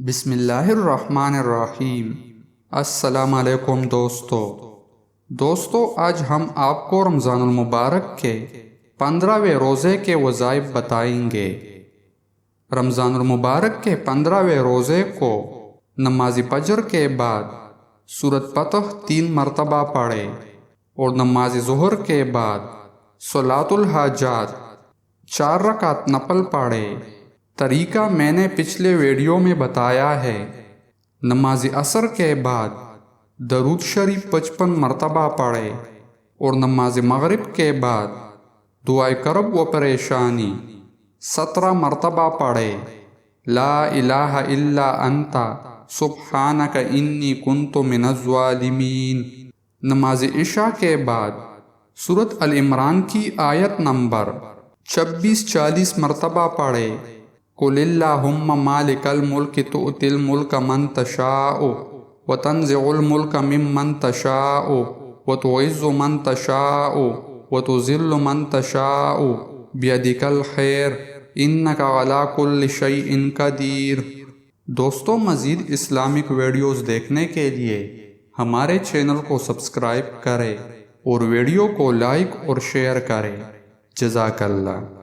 بسم اللہ الرحمن الرحیم۔ السلام علیکم دوستو، آج ہم آپ کو رمضان المبارک کے 15ویں روزے کے وظائف بتائیں گے۔ رمضان المبارک کے 15ویں روزے کو نماز فجر کے بعد سورۃ فتح 3 مرتبہ پڑھے اور نماز ظہر کے بعد صلاۃ الحاجات 4 رکعت نفل پڑھے۔ طریقہ میں نے پچھلے ویڈیو میں بتایا ہے۔ نماز عصر کے بعد درود شریف 55 مرتبہ پڑھے اور نماز مغرب کے بعد دعائے کرب و پریشانی 17 مرتبہ پڑھے۔ لا الہ الا انت سبحانک انی کنت من الظالمین۔ نماز عشاء کے بعد سورۃ ال عمران کی آیت نمبر 26-40 مرتبہ پڑھے۔ قل اللہم مالک الملک تؤتی الملک من تشاء وتنزع الملک ممن تشاء وتعز من تشاء وتذل من تشاء بیدک الخیر انک علی کل شیء قدیر۔ دوستو، مزید اسلامک ویڈیوز دیکھنے کے لیے ہمارے چینل کو سبسکرائب کریں اور ویڈیو کو لائک اور شیئر کریں۔ جزاک اللہ۔